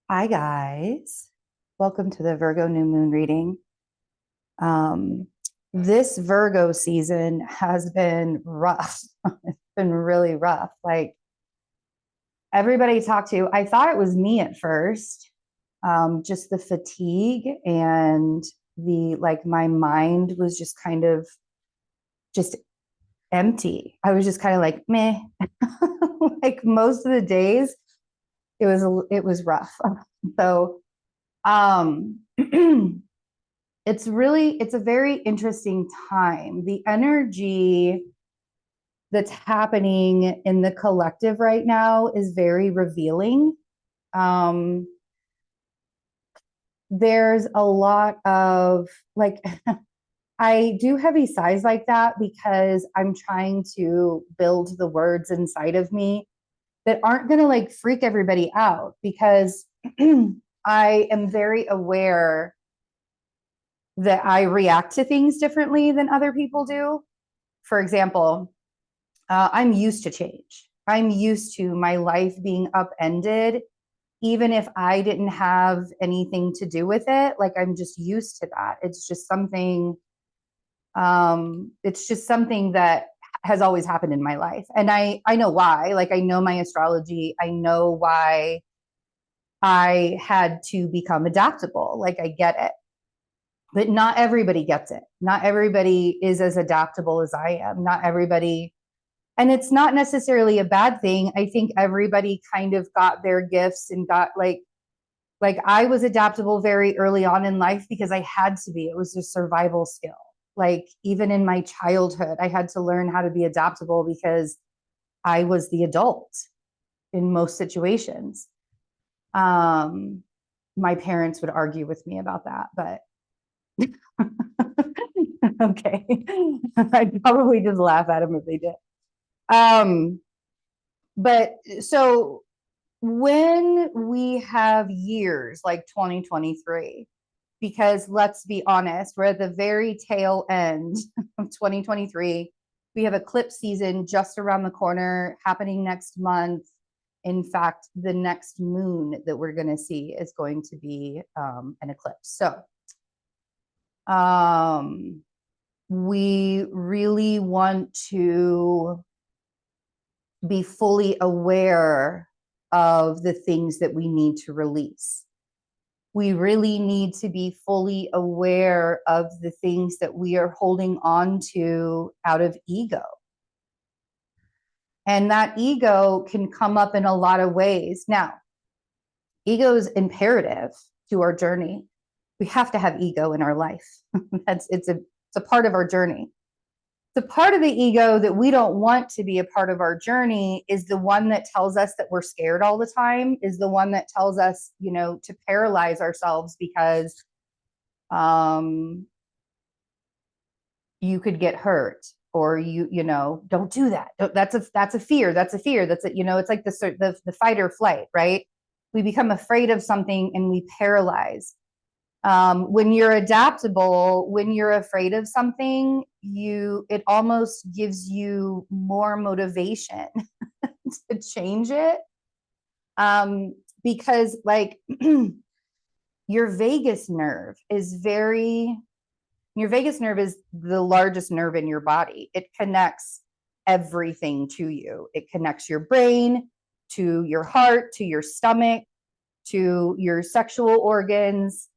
Hi, guys. Welcome to the Virgo new moon reading. Um, this Virgo season has been rough. It's been really rough. Like everybody talked to, I thought it was me at first, just the fatigue and my mind was just kind of just empty. I was just kind of like, meh. Like most of the days, it was rough. So, um, it's a very interesting time. The energy that's happening in the collective right now is very revealing. um there's a lot of like I do heavy sighs like that because I'm trying to build the words inside of me that aren't going to like freak everybody out, because I am very aware that I react to things differently than other people do. For example, I'm used to change. I'm used to my life being upended, even if I didn't have anything to do with it. Like I'm just used to that. It's just something that has always happened in my life. And I know why. Like I know my astrology. I know why I had to become adaptable. Like I get it. But not everybody gets it. Not everybody is as adaptable as I am. Not everybody, and it's not necessarily a bad thing. I think everybody kind of got their gifts and got like I was adaptable very early on in life because I had to be. It was a survival skill. Like even in my childhood, I had to learn how to be adaptable because I was the adult in most situations. um my parents would argue with me about that, but okay. I'd probably just laugh at them if they did. um but so when we have years like 2023, because let's be honest, we're at the very tail end of 2023. We have eclipse season just around the corner happening next month. In fact, the next moon that we're going to see is going to be an eclipse. So um, we really want to be fully aware of the things that we need to release. We really need to be fully aware of the things that we are holding on to out of ego. And that ego can come up in a lot of ways. Now, ego is imperative to our journey. We have to have ego in our life. It's a part of our journey. The part of the ego that we don't want to be a part of our journey is the one that tells us that we're scared all the time, is the one that tells us, to paralyze ourselves because you could get hurt, or don't do that. That's a fear. It's like the fight or flight, right? We become afraid of something and we paralyze. When you're adaptable, when you're afraid of something, it almost gives you more motivation to change it. Because like your vagus nerve is very your vagus nerve is the largest nerve in your body. It connects everything to you. It connects your brain to your heart, to your stomach, to your sexual organs,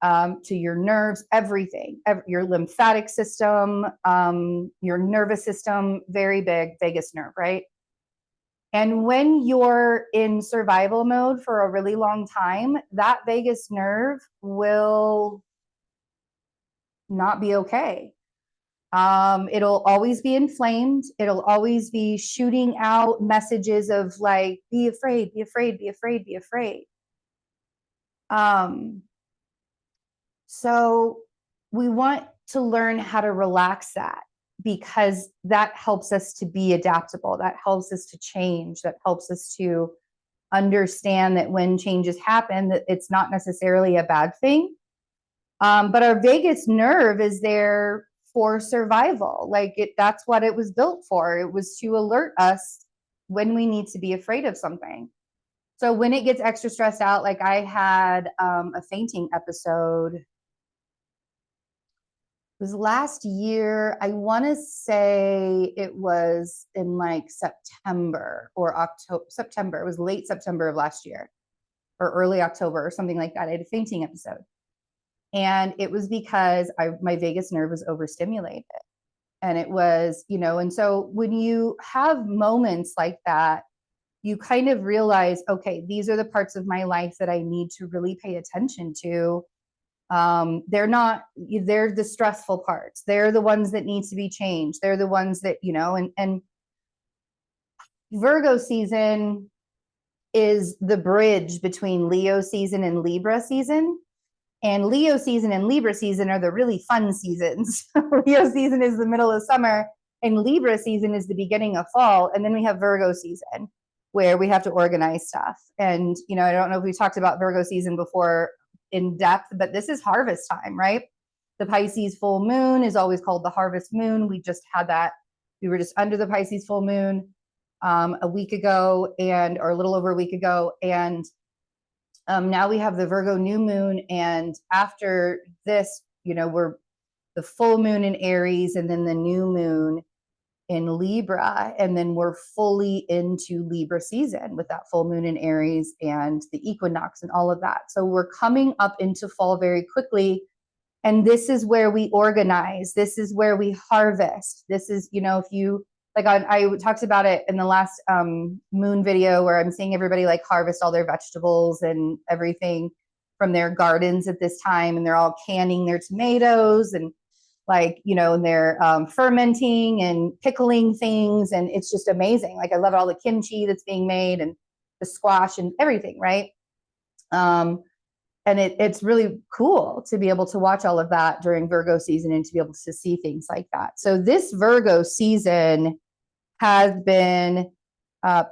to your nerves, everything, your lymphatic system, your nervous system, very big vagus nerve, right? And when you're in survival mode for a really long time, that vagus nerve will not be okay. It'll always be inflamed. It'll always be shooting out messages of like, be afraid, be afraid, be afraid, be afraid. Um, so we want to learn how to relax that, because that helps us to be adaptable. That helps us to change. That helps us to understand that when changes happen, that it's not necessarily a bad thing. But our vagus nerve is there for survival. That's what it was built for. It was to alert us when we need to be afraid of something. So when it gets extra stressed out, like I had a fainting episode. It was last year. I want to say it was in like September or October. September. It was late September of last year or early October or something like that. I had a fainting episode. And it was because my vagus nerve was overstimulated. And it was, you know, and so when you have moments like that, you kind of realize, okay, these are the parts of my life that I need to really pay attention to. They're the stressful parts. They're the ones that need to be changed. They're the ones that, you know, and Virgo season is the bridge between Leo season and Libra season. And Leo season and Libra season are the really fun seasons. Leo season is the middle of summer, and Libra season is the beginning of fall. And then we have Virgo season, where we have to organize stuff. And, you know, I don't know if we talked about Virgo season before in depth, but this is harvest time, right? The Pisces full moon is always called the harvest moon. We just had that. We were just under the Pisces full moon a week ago, or a little over a week ago. And now we have the Virgo new moon, and after this, you know, we're the full moon in Aries, and then the new moon in Libra, and then we're fully into Libra season with that full moon in Aries and the equinox and all of that. So we're coming up into fall very quickly, and this is where we organize. This is where we harvest. This is, you know, if you like, I talked about it in the last moon video where I'm seeing everybody like harvest all their vegetables and everything from their gardens at this time, and they're all canning their tomatoes and like, you know, and they're fermenting and pickling things, and it's just amazing. Like I love all the kimchi that's being made and the squash and everything, right? And it's really cool to be able to watch all of that during Virgo season and to be able to see things like that. So this Virgo season has been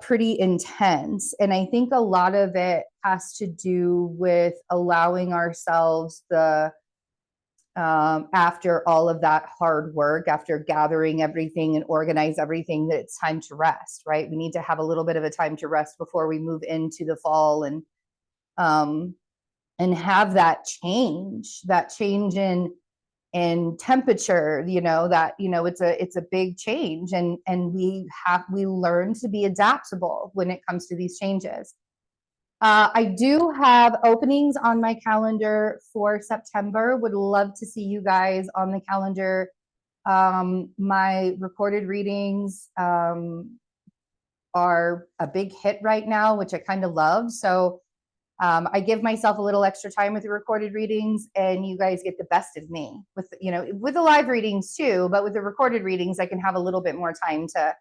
pretty intense. And I think a lot of it has to do with allowing ourselves after all of that hard work, after gathering everything and organize everything, that it's time to rest, right? We need to have a little bit of a time to rest before we move into the fall and have that change in temperature, you know, that, you know, it's a big change, and we learn to be adaptable when it comes to these changes. I do have openings on my calendar for September. Would love to see you guys on the calendar. My recorded readings are a big hit right now, which I kind of love. So I give myself a little extra time with the recorded readings, and you guys get the best of me with, you know, with the live readings too, but with the recorded readings, I can have a little bit more time to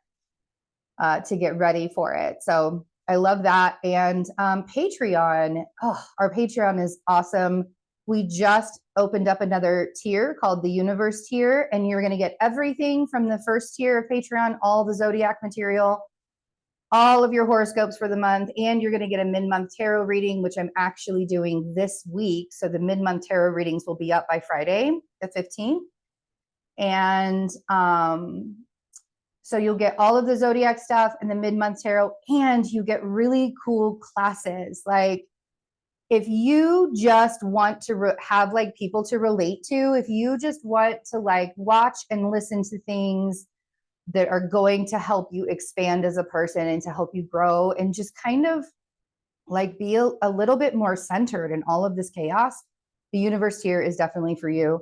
get ready for it. So I love that. And Patreon, our Patreon is awesome. We just opened up another tier called the Universe tier, and you're going to get everything from the first tier of Patreon, all the zodiac material, all of your horoscopes for the month, and you're going to get a mid-month tarot reading, which I'm actually doing this week. So the mid-month tarot readings will be up by Friday, the 15th. And so you'll get all of the zodiac stuff and the mid-month tarot, and you get really cool classes. Like if you just want to have like people to relate to, if you just want to like watch and listen to things that are going to help you expand as a person and to help you grow and just kind of like be a little bit more centered in all of this chaos, the Universe tier is definitely for you.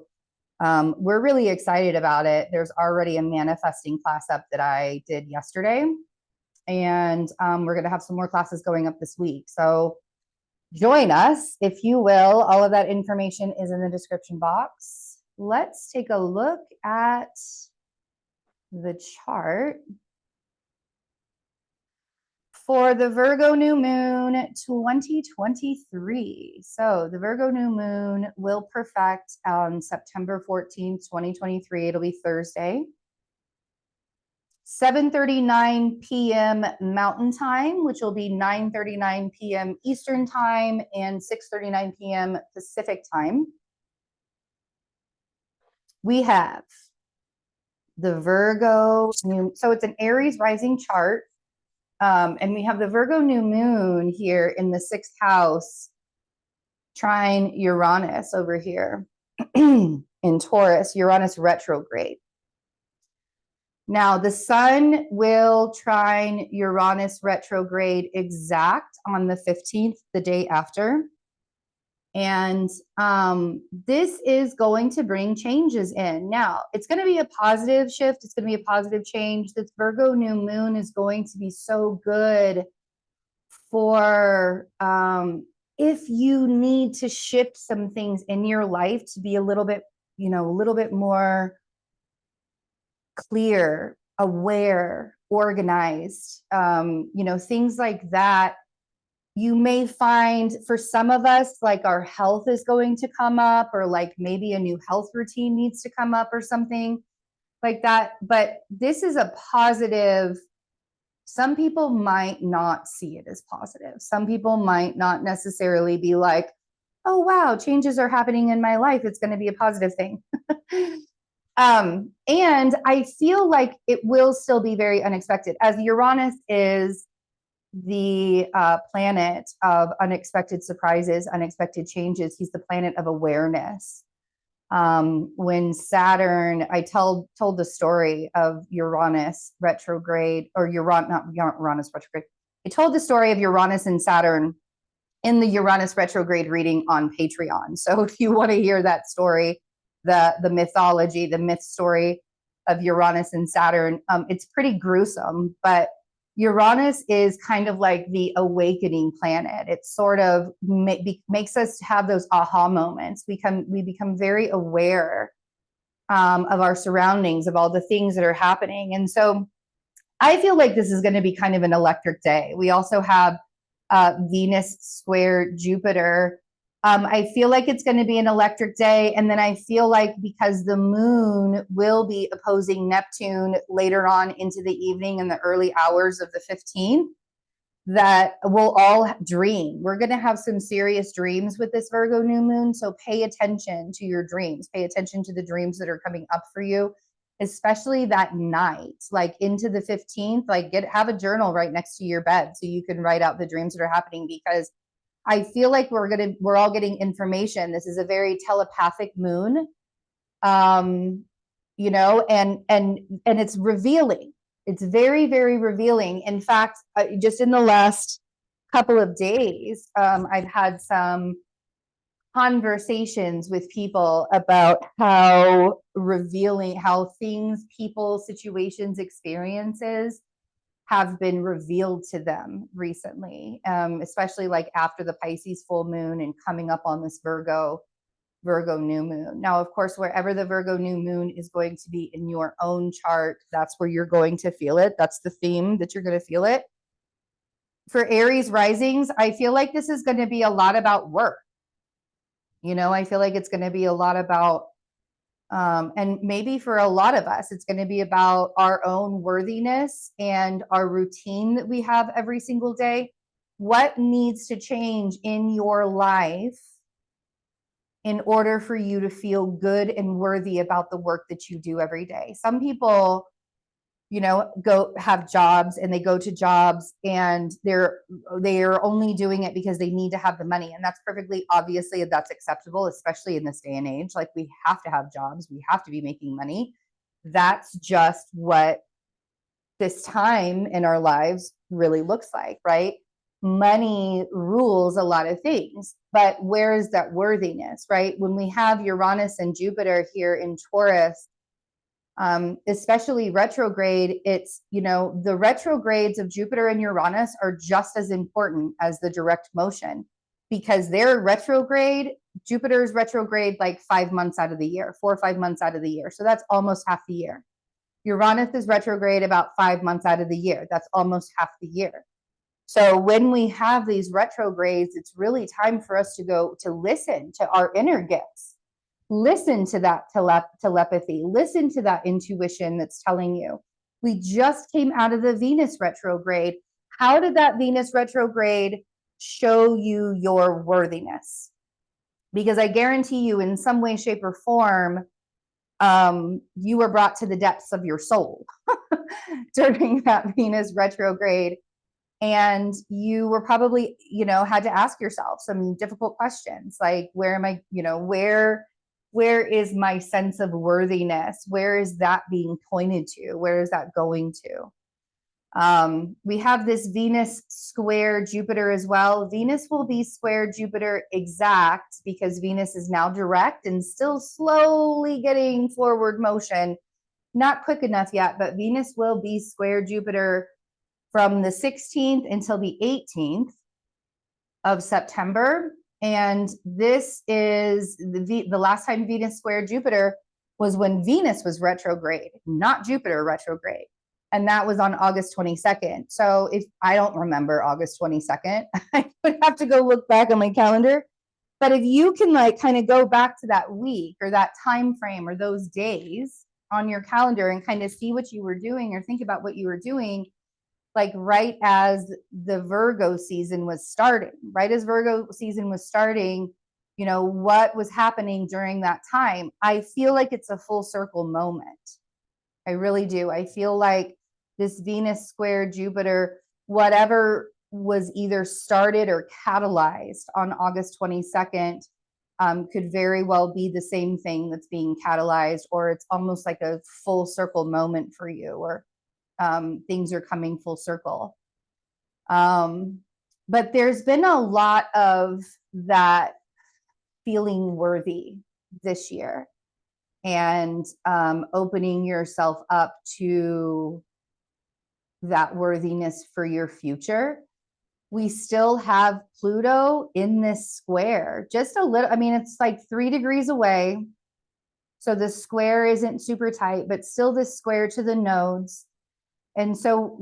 We're really excited about it. There's already a manifesting class up that I did yesterday, and we're going to have some more classes going up this week. So join us if you will. All of that information is in the description box. Let's take a look at the chart for the Virgo new moon 2023. So the Virgo new moon will perfect on September 14th, 2023. It'll be Thursday. 7:39 p.m. Mountain Time, which will be 9:39 p.m. Eastern Time and 6:39 p.m. Pacific Time. We have the Virgo, so it's an Aries rising chart. And we have the Virgo new moon here in the 6th house, trine Uranus over here in Taurus, Uranus retrograde. Now, the sun will trine Uranus retrograde exact on the 15th, the day after. And this is going to bring changes in. Now, it's going to be a positive shift. It's going to be a positive change. This Virgo new moon is going to be so good for if you need to shift some things in your life to be a little bit, a little bit more clear, aware, organized, things like that. You may find for some of us, like our health is going to come up, or like maybe a new health routine needs to come up or something like that. But this is a positive. Some people might not see it as positive. Some people might not necessarily be like, oh, wow, changes are happening in my life. It's going to be a positive thing. And I feel like it will still be very unexpected, as Uranus is the planet of unexpected surprises, unexpected changes. He's the planet of awareness. When Saturn, I told the story of Uranus retrograde, or not Uranus retrograde. I told the story of Uranus and Saturn in the Uranus retrograde reading on Patreon. So if you want to hear that story, the mythology, the myth story of Uranus and Saturn, it's pretty gruesome, but Uranus is kind of like the awakening planet. It sort of makes us have those aha moments. We become very aware of our surroundings, of all the things that are happening. And so I feel like this is going to be kind of an electric day. We also have Venus square Jupiter. I feel like it's going to be an electric day. And then I feel like because the moon will be opposing Neptune later on into the evening in the early hours of the 15th, that we'll all dream. We're going to have some serious dreams with this Virgo new moon. So pay attention to your dreams. Pay attention to the dreams that are coming up for you, especially that night, like into the 15th. Like have a journal right next to your bed so you can write out the dreams that are happening, because I feel like we're all getting information. This is a very telepathic moon, and it's revealing. It's very, very revealing. In fact, just in the last couple of days, I've had some conversations with people about how revealing, how things, people, situations, experiences have been revealed to them recently, especially like after the Pisces full moon and coming up on this Virgo new moon. Now, of course, wherever the Virgo new moon is going to be in your own chart, that's where you're going to feel it. That's the theme that you're going to feel it. For Aries risings, I feel like this is going to be a lot about work. I feel like it's going to be a lot about and maybe for a lot of us, it's going to be about our own worthiness and our routine that we have every single day. What needs to change in your life in order for you to feel good and worthy about the work that you do every day? Some people, go have jobs, and they go to jobs and they're only doing it because they need to have the money. And that's perfectly, obviously, that's acceptable, especially in this day and age. Like, we have to have jobs. We have to be making money. That's just what this time in our lives really looks like, right? Money rules a lot of things, but where is that worthiness, right? When we have Uranus and Jupiter here in Taurus, especially retrograde, it's, the retrogrades of Jupiter and Uranus are just as important as the direct motion, because they're retrograde. Jupiter's retrograde like 5 months out of the year, 4 or 5 months out of the year. So that's almost half the year. Uranus is retrograde about 5 months out of the year. That's almost half the year. So when we have these retrogrades, it's really time for us to go to listen to our inner gifts. Listen to that telepathy. Listen to that intuition that's telling you. We just came out of the Venus retrograde. How did that Venus retrograde show you your worthiness? Because I guarantee you, in some way, shape, or form, you were brought to the depths of your soul during that Venus retrograde. And you were probably, had to ask yourself some difficult questions, like, where am I, where is my sense of worthiness? Where is that being pointed to? Where is that going to? We have this Venus square Jupiter as well. Venus will be square Jupiter exact because Venus is now direct and still slowly getting forward motion. Not quick enough yet, but Venus will be square Jupiter from the 16th until the 18th of September. And this is the last time Venus squared Jupiter was when Venus was retrograde, not Jupiter retrograde. And that was on August 22nd. So if I don't remember August 22nd, I would have to go look back on my calendar. But if you can kind of go back to that week or that time frame or those days on your calendar and kind of see what you were doing or think about what you were doing, like right as the Virgo season was starting, what was happening during that time, I feel like it's a full circle moment. I really do. I feel like this Venus square Jupiter, whatever was either started or catalyzed on August 22nd, could very well be the same thing that's being catalyzed, or it's almost like a full circle moment for you, or things are coming full circle. But there's been a lot of that feeling worthy this year, and opening yourself up to that worthiness for your future. We still have Pluto in this square, just a little. I mean, it's like 3 degrees away. So the square isn't super tight, but still this square to the nodes. And so,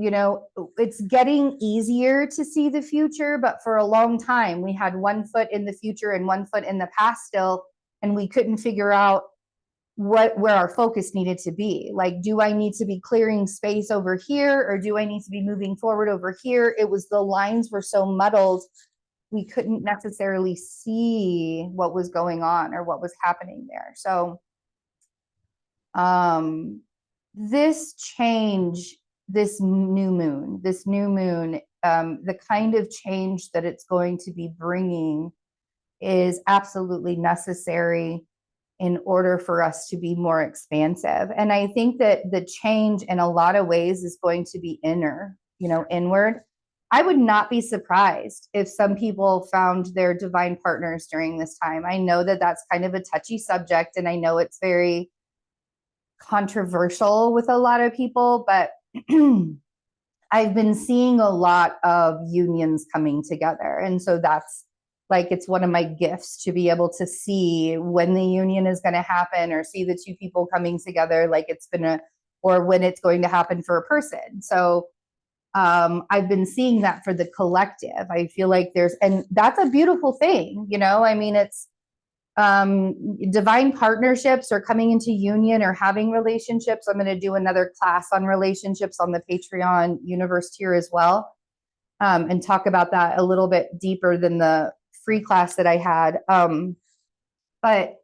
it's getting easier to see the future, but for a long time, we had 1 foot in the future and 1 foot in the past still, and we couldn't figure out where our focus needed to be. Like, do I need to be clearing space over here, or do I need to be moving forward over here? It was, the lines were so muddled, we couldn't necessarily see what was going on or what was happening there. So this change, this new moon, the kind of change that it's going to be bringing is absolutely necessary in order for us to be more expansive. And I think that the change in a lot of ways is going to be inward. I would not be surprised if some people found their divine partners during this time. I know that that's kind of a touchy subject, and I know it's very controversial with a lot of people, but I've been seeing a lot of unions coming together. And so that's it's one of my gifts to be able to see when the union is going to happen, or see the 2 people coming together, or when it's going to happen for a person. So I've been seeing that for the collective. I feel like and that's a beautiful thing. I mean, it's divine partnerships or coming into union or having relationships. I'm going to do another class on relationships on the Patreon universe tier as well, and talk about that a little bit deeper than the free class that I had. But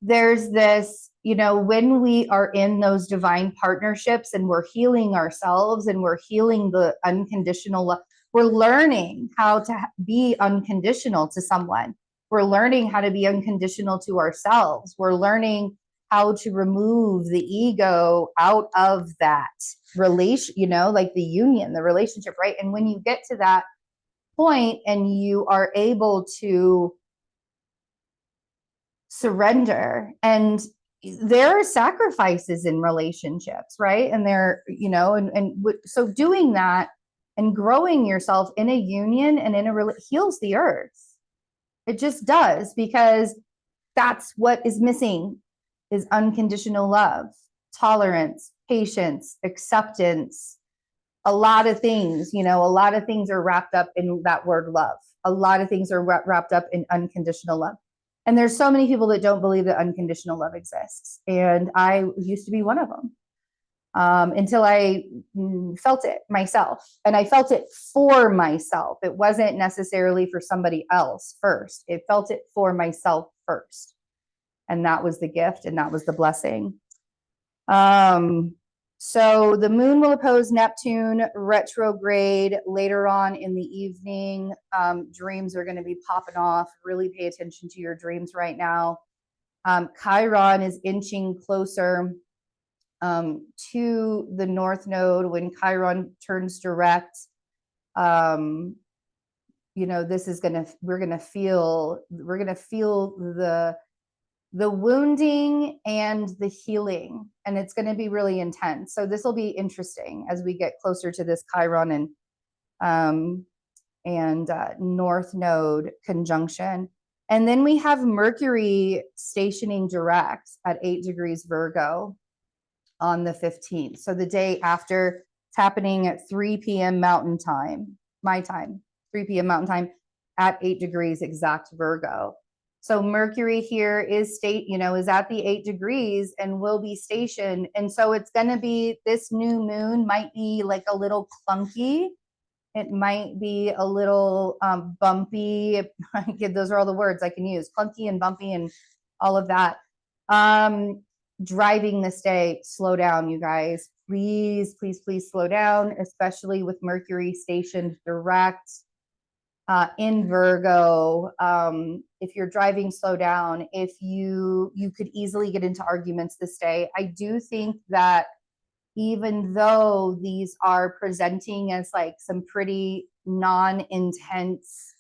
there's this, when we are in those divine partnerships and we're healing ourselves and we're healing the unconditional love, we're learning how to be unconditional to someone. We're learning how to be unconditional to ourselves. We're learning how to remove the ego out of that relation, the union, the relationship, right? And when you get to that point and you are able to surrender, and there are sacrifices in relationships, right? And so doing that and growing yourself in a union and heals the earth. It just does, because that's what is missing, is unconditional love, tolerance, patience, acceptance. A lot of things are wrapped up in that word love. A lot of things are wrapped up in unconditional love. And there's so many people that don't believe that unconditional love exists. And I used to be one of them, until I felt it myself. And I felt it for myself. It wasn't necessarily for somebody else first. It felt it for myself first. And that was the gift, and that was the blessing. So the moon will oppose Neptune retrograde later on in the evening. Dreams are going to be popping off. Really pay attention to your dreams right now. Chiron is inching closer to the North Node when Chiron turns direct. This is we're gonna feel the wounding and the healing, and it's going to be really intense. So this will be interesting as we get closer to this Chiron and North Node conjunction. And then we have Mercury stationing direct at 8 degrees Virgo on the 15th. So the day after, it's happening at 3 p.m. Mountain Time, my time, 3 p.m. Mountain Time at 8 degrees exact Virgo. So Mercury here is at the 8 degrees and will be stationed. And so it's going to be, this new moon might be like a little clunky. It might be a little bumpy. Those are all the words I can use. Clunky and bumpy and all of that. Driving this day, slow down, you guys. Please, please, please slow down, especially with Mercury stationed direct in Virgo. If you're driving, slow down. If you could easily get into arguments this day. I do think that even though these are presenting as like some pretty non-intense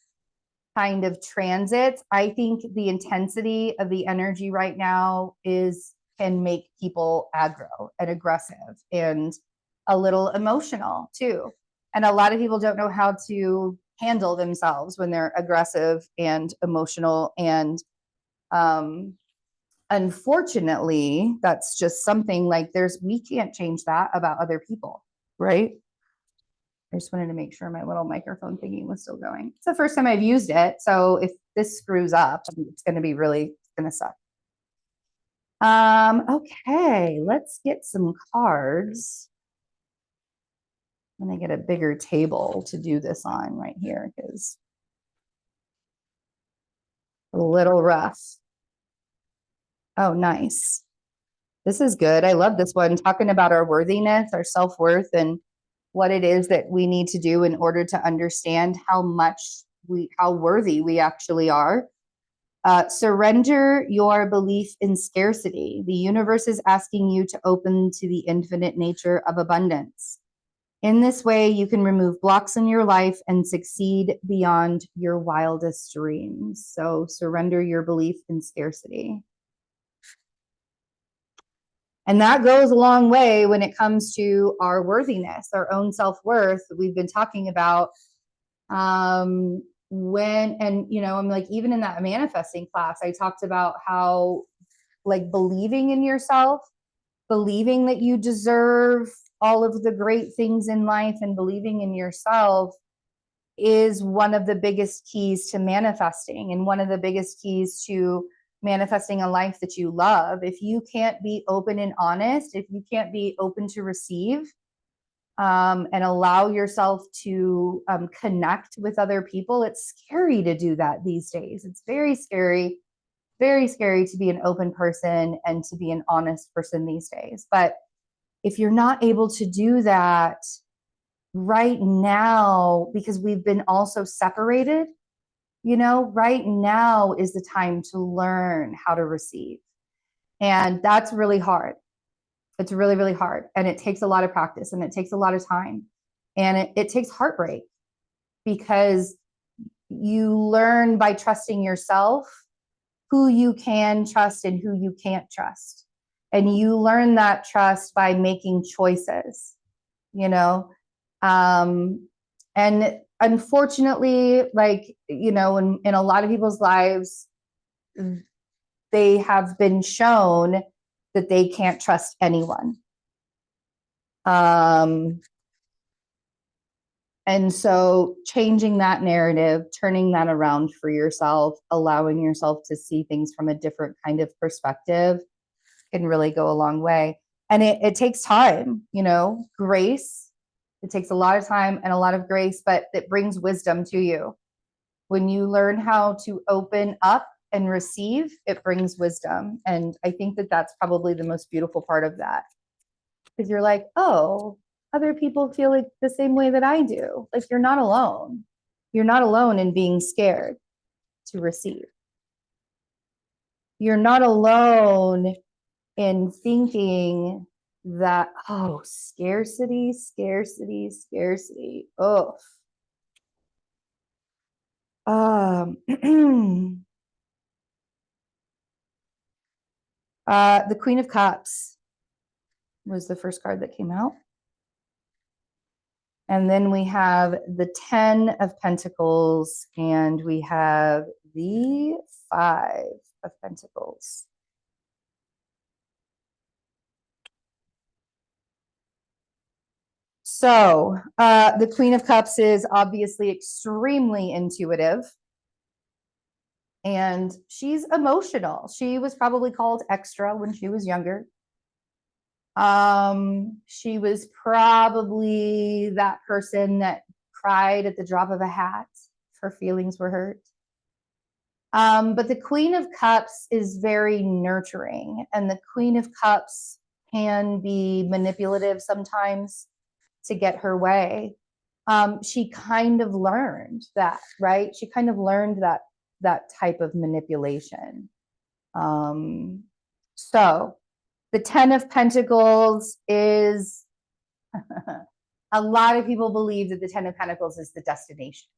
kind of transits, I think the intensity of the energy right now can make people aggro and aggressive and a little emotional too. And a lot of people don't know how to handle themselves when they're aggressive and emotional. And unfortunately, that's just something like we can't change that about other people, right? I just wanted to make sure my little microphone thingy was still going. It's the first time I've used it. So if this screws up, it's going to be really going to suck. Okay, let's get some cards. I'm going to get a bigger table to do this on right here because a little rough. Oh, nice. This is good. I love this one, talking about our worthiness, our self-worth, and what it is that we need to do in order to understand how worthy we actually are. Surrender your belief in scarcity. The universe is asking you to open to the infinite nature of abundance. In this way, you can remove blocks in your life and succeed beyond your wildest dreams. So surrender your belief in scarcity. And that goes a long way when it comes to our worthiness, our own self-worth. We've been talking about I'm like, even in that manifesting class, I talked about how like believing in yourself, believing that you deserve all of the great things in life and believing in yourself is one of the biggest keys to manifesting and one of the biggest keys to manifesting a life that you love. If you can't be open and honest, if you can't be open to receive and allow yourself to connect with other people, it's scary to do that these days. It's very scary to be an open person and to be an honest person these days. But if you're not able to do that right now, because we've been also separated, right now is the time to learn how to receive. And that's really hard. It's really, really hard. And it takes a lot of practice and it takes a lot of time. And it takes heartbreak because you learn by trusting yourself who you can trust and who you can't trust. And you learn that trust by making choices, and unfortunately, like, in a lot of people's lives, they have been shown that they can't trust anyone. And so changing that narrative, turning that around for yourself, allowing yourself to see things from a different kind of perspective can really go a long way. And it takes time, grace. It takes a lot of time and a lot of grace, but it brings wisdom to you. When you learn how to open up and receive, it brings wisdom. And I think that that's probably the most beautiful part of that. because you're like, oh, other people feel like the same way that I do. Like you're not alone. You're not alone in being scared to receive. You're not alone in thinking that, oh, scarcity, scarcity, scarcity. Oh. The Queen of Cups was the first card that came out. And then we have the 10 of Pentacles, and we have the 5 of Pentacles. So the Queen of Cups is obviously extremely intuitive. And she's emotional. She was probably called extra when she was younger. She was probably that person that cried at the drop of a hat if her feelings were hurt. But the Queen of Cups is very nurturing, and the Queen of Cups can be manipulative sometimes to get her way. She kind of learned that, right? She kind of learned that type of manipulation. So the 10 of Pentacles is a lot of people believe that the 10 of Pentacles is the destination.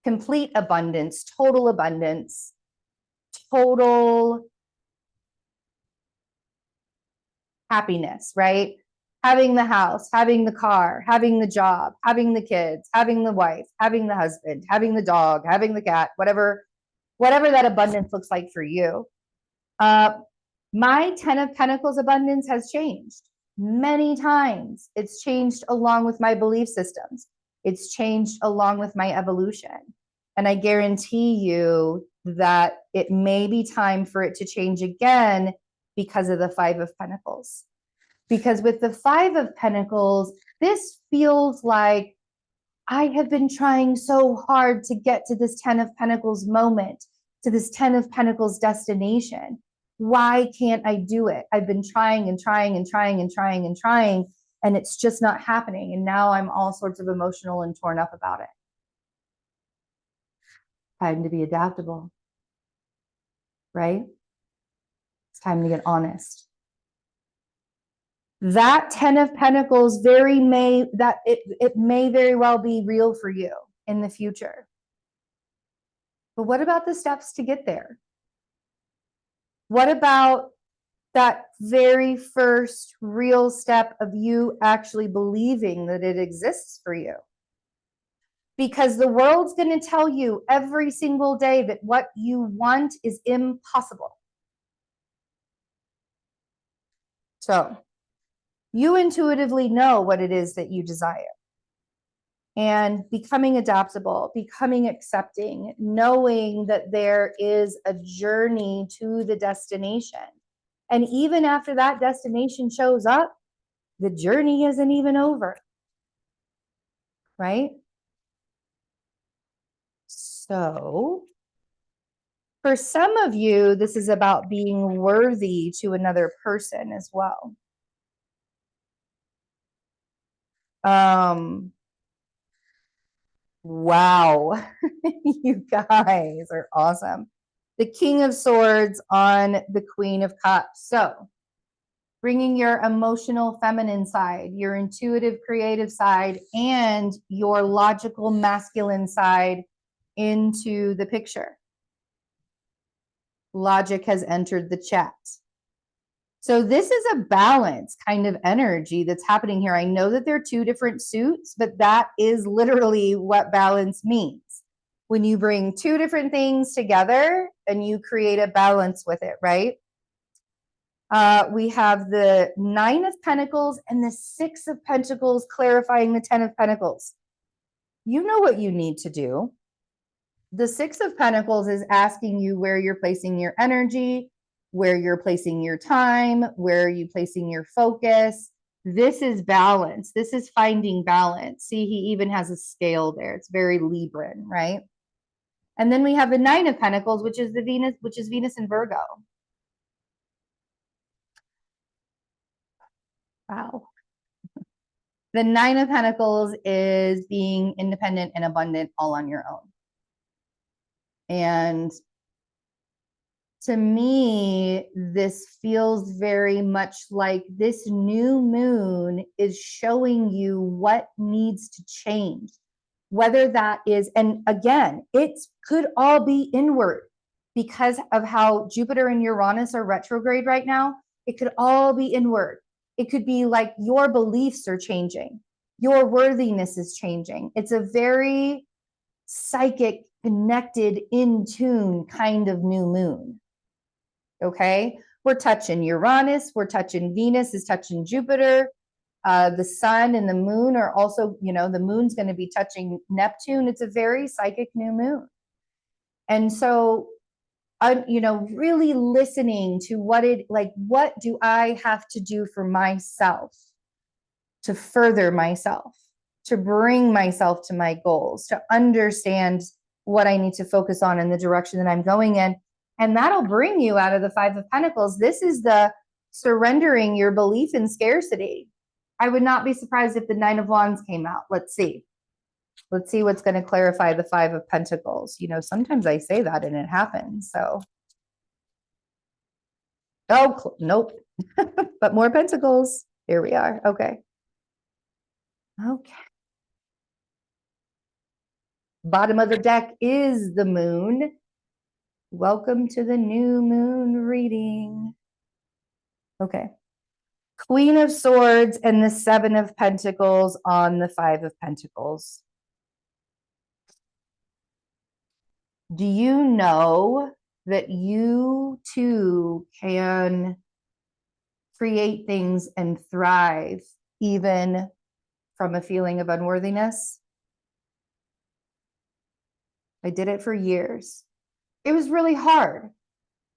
Complete abundance, total happiness, right? Having the house, having the car, having the job, having the kids, having the wife, having the husband, having the dog, having the cat, whatever that abundance looks like for you. My 10 of Pentacles abundance has changed many times. It's changed along with my belief systems. It's changed along with my evolution. And I guarantee you that it may be time for it to change again because of the 5 of Pentacles. Because with the 5 of Pentacles, this feels like I have been trying so hard to get to this 10 of Pentacles moment, to this 10 of Pentacles destination. Why can't I do it? I've been trying and trying and trying and trying and trying, and it's just not happening. And now I'm all sorts of emotional and torn up about it. Time to be adaptable, right? It's time to get honest. That 10 of Pentacles it may very well be real for you in the future. But what about the steps to get there? What about that very first real step of you actually believing that it exists for you? Because the world's going to tell you every single day that what you want is impossible. So you intuitively know what it is that you desire. And becoming adaptable, becoming accepting, knowing that there is a journey to the destination. And even after that destination shows up, the journey isn't even over, right? So for some of you, this is about being worthy to another person as well. Wow, you guys are awesome. The King of Swords on the Queen of Cups. So bringing your emotional feminine side, your intuitive creative side, and your logical masculine side into the picture. Logic has entered the chat. So this is a balance kind of energy that's happening here. I know that they're two different suits, but that is literally what balance means. When you bring two different things together and you create a balance with it, right? We have the 9 of Pentacles and the 6 of Pentacles clarifying the 10 of Pentacles. You know what you need to do. The 6 of Pentacles is asking you where you're placing your energy, where you're placing your time, where are you placing your focus. This is balance. This is finding balance. See, he even has a scale there. It's very Libran, right? And then we have the 9 of Pentacles, which is Venus in Virgo. Wow. The Nine of Pentacles is being independent and abundant all on your own. And to me, this feels very much like this new moon is showing you what needs to change. Whether that is, and again, it could all be inward because of how Jupiter and Uranus are retrograde right now. It could all be inward. It could be like your beliefs are changing, your worthiness is changing. It's a very psychic, connected, in tune kind of new moon. Okay, we're touching Uranus, we're touching Venus is touching Jupiter. The sun and the moon are also, the moon's going to be touching Neptune. It's a very psychic new moon. And so, really listening to what do I have to do for myself to further myself, to bring myself to my goals, to understand what I need to focus on in the direction that I'm going in. And that'll bring you out of the Five of Pentacles. This is the surrendering your belief in scarcity. I would not be surprised if the Nine of Wands came out. Let's see. Let's see what's going to clarify the Five of Pentacles. Sometimes I say that and it happens. So, oh, nope. But more Pentacles. Here we are. Okay. Okay. Bottom of the deck is the moon. Welcome to the new moon reading. Okay. Queen of Swords and the Seven of Pentacles on the Five of Pentacles. Do you know that you too can create things and thrive even from a feeling of unworthiness? I did it for years. It was really hard.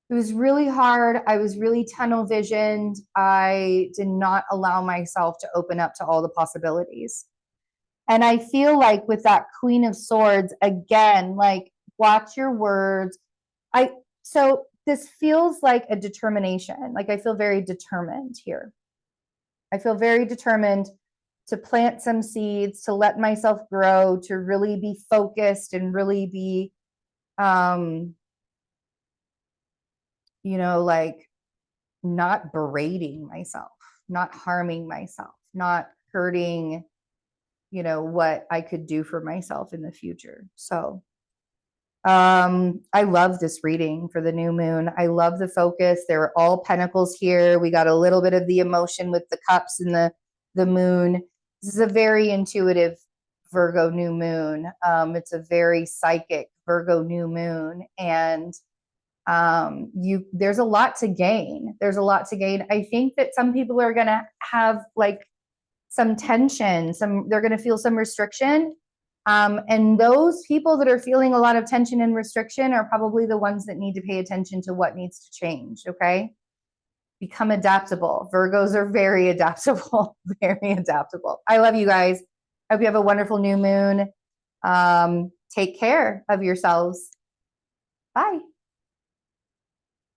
It was really hard. I was really tunnel visioned. I did not allow myself to open up to all the possibilities. And I feel like with that Queen of Swords, again, like watch your words. So this feels like a determination. Like I feel very determined here. I feel very determined to plant some seeds, to let myself grow, to really be focused and really be, like not berating myself, not harming myself, not hurting, what I could do for myself in the future. So I love this reading for the new moon. I love the focus. There are all pentacles here. We got a little bit of the emotion with the cups and the moon. This is a very intuitive Virgo new moon. It's a very psychic Virgo new moon. And there's a lot to gain. There's a lot to gain. I think that some people are going to have like some tension, they're going to feel some restriction. And those people that are feeling a lot of tension and restriction are probably the ones that need to pay attention to what needs to change. Okay. Become adaptable. Virgos are very adaptable, very adaptable. I love you guys. I hope you have a wonderful new moon. Take care of yourselves. Bye.